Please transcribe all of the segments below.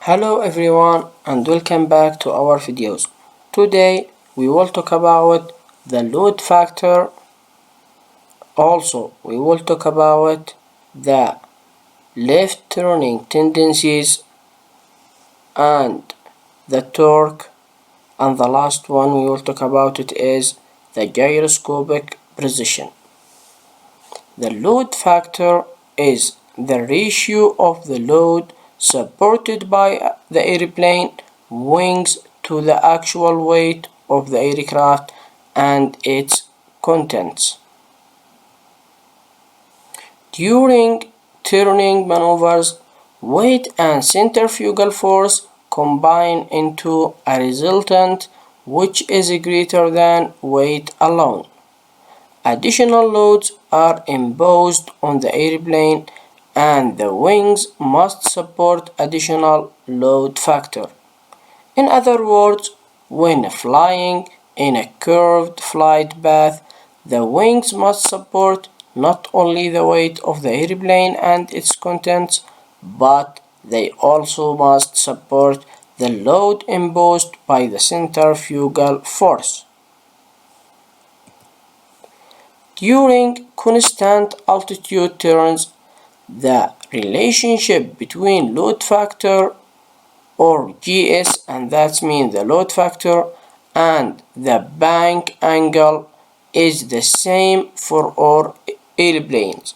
Hello everyone and welcome back to our videos. Today we will talk about the load factor. Also we will talk about the left turning tendencies and the torque, and the last one we will talk about it is the gyroscopic precision. The load factor is the ratio of the load supported by the airplane wings to the actual weight of the aircraft and its contents. During turning maneuvers, weight and centrifugal force combine into a resultant which is greater than weight alone. Additional loads are imposed on the airplane and the wings must support additional load factor. In other words, when flying in a curved flight path, the wings must support not only the weight of the airplane and its contents, but they also must support the load imposed by the centrifugal force. During constant altitude turns, the relationship between load factor or GS, and that means the load factor, and the bank angle is the same for all airplanes.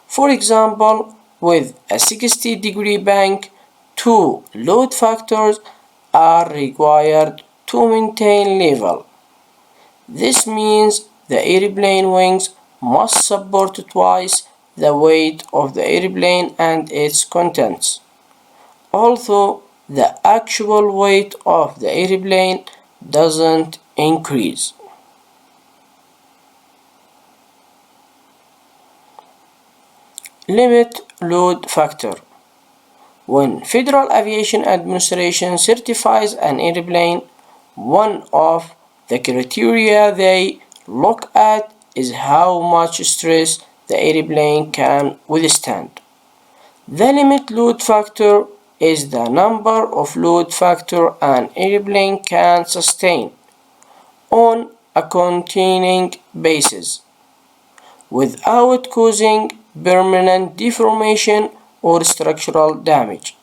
For example, with a 60-degree bank, two load factors are required to maintain level. This means the airplane wings must support twice the weight of the airplane and its contents, although the actual weight of the airplane doesn't increase. Limit load factor. When Federal Aviation Administration certifies an airplane, one of the criteria they look at is how much stress the airplane can withstand. The limit load factor is the number of load factor an airplane can sustain on a continuing basis without causing permanent deformation or structural damage.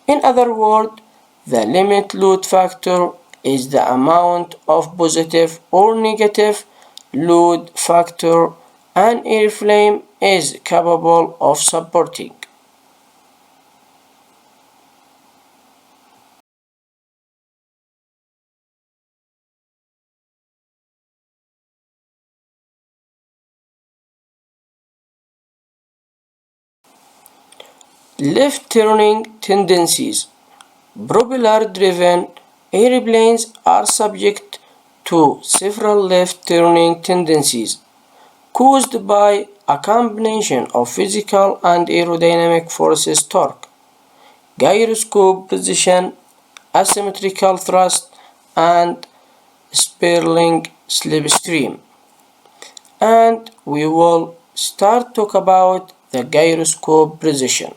In other words, the limit load factor is the amount of positive or negative load factor an airplane is capable of supporting. Left turning tendencies. Propeller-driven airplanes are subject to several left turning tendencies caused by a combination of physical and aerodynamic forces: torque, gyroscope position, asymmetrical thrust, and spiraling slipstream. And we will start talk about the gyroscope position.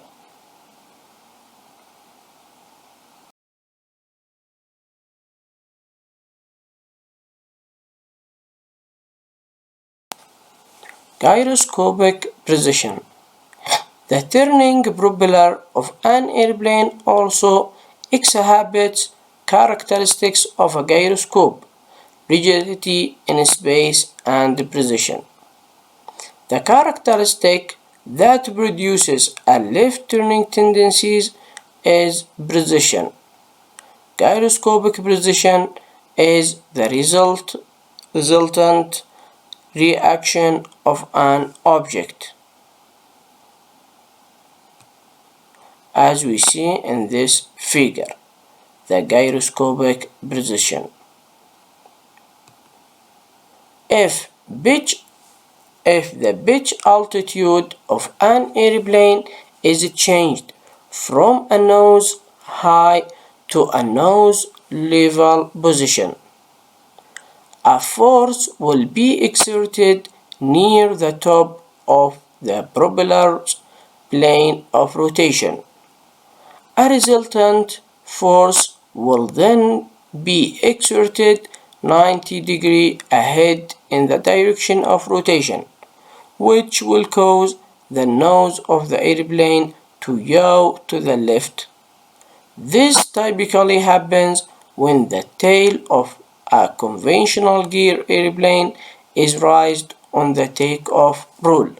Gyroscopic precision. The turning propeller of an airplane also exhibits characteristics of a gyroscope: rigidity in space and precision. The characteristic that produces a left turning tendencies is precision. Gyroscopic precision is the resultant reaction of an object, as we see in this figure, the gyroscopic precision. If the pitch altitude of an airplane is changed from a nose high to a nose level position, a force will be exerted near the top of the propeller's plane of rotation, A resultant force will then be exerted 90 degrees ahead in the direction of rotation, which will cause the nose of the airplane to yaw to the left. This typically happens when the tail of a conventional gear airplane is raised on the takeoff rule.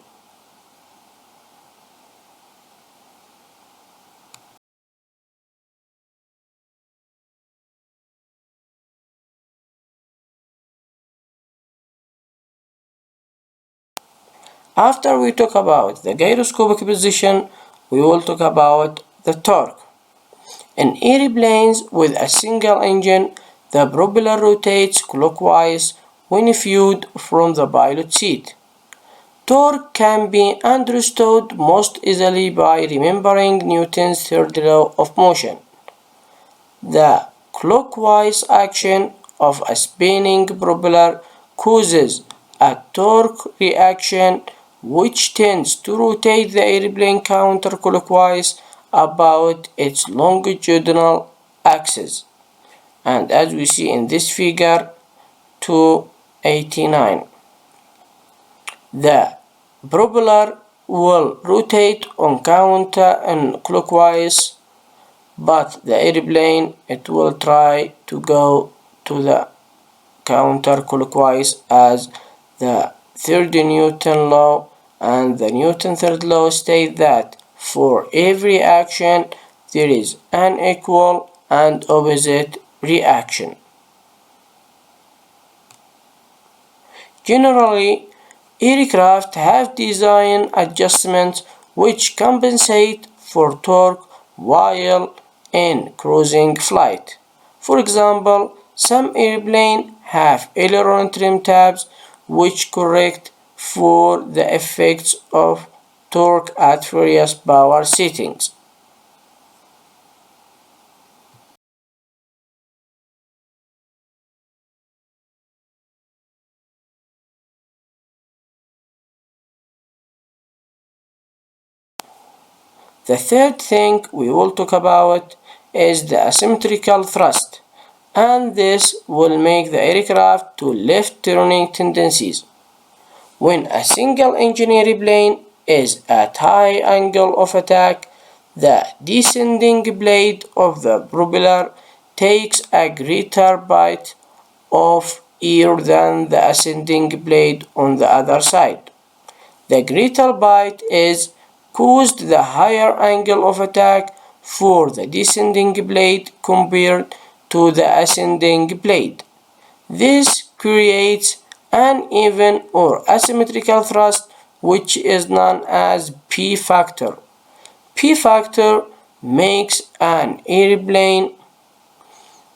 After we talk about the gyroscopic position, we will talk about the torque. In airplanes with a single engine, the propeller rotates clockwise when viewed from the pilot seat. Torque can be understood most easily by remembering Newton's third law of motion. The clockwise action of a spinning propeller causes a torque reaction which tends to rotate the airplane counterclockwise about its longitudinal axis. And as we see in this figure 289, the propeller will rotate on clockwise, but the airplane it will try to go to the counterclockwise as the third Newton law and the Newton third law state that for every action there is an equal and opposite reaction. Generally, aircraft have design adjustments which compensate for torque while in cruising flight. For example, some airplanes have aileron trim tabs which correct for the effects of torque at various power settings. The third thing we will talk about is the asymmetrical thrust, and this will make the aircraft to left turning tendencies. When a single engine airplane is at high angle of attack, the descending blade of the propeller takes a greater bite of air than the ascending blade on the other side. The greater bite is caused the higher angle of attack for the descending blade compared to the ascending blade. This creates an even or asymmetrical thrust which is known as P factor. P factor makes an airplane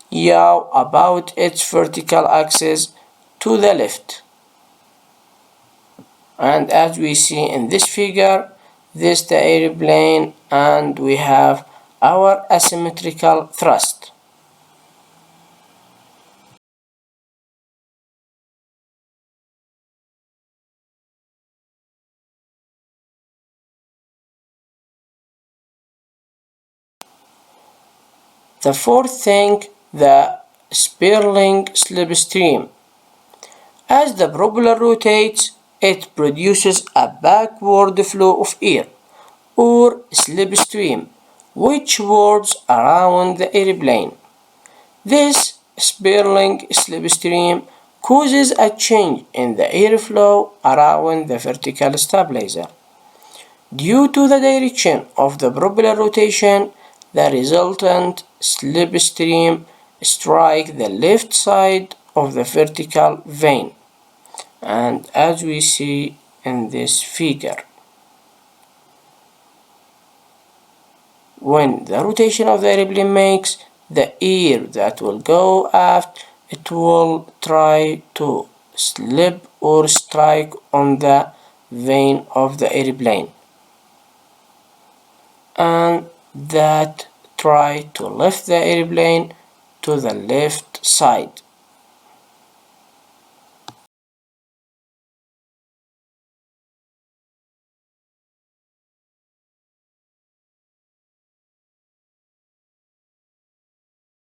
yaw about its vertical axis to the left. And as we see in this figure, this the airplane and we have our asymmetrical thrust. The fourth thing, the Stirling slipstream. As the propeller rotates, it produces a backward flow of air, or slipstream, which whirls around the airplane. This Stirling slipstream causes a change in the airflow around the vertical stabilizer. Due to the direction of the propeller rotation, the resultant slipstream strikes the left side of the vertical vane, and as we see in this figure, when the rotation of the airplane makes the air that will go aft, it will try to slip or strike on the vane of the airplane, and that try to lift the airplane to the left side.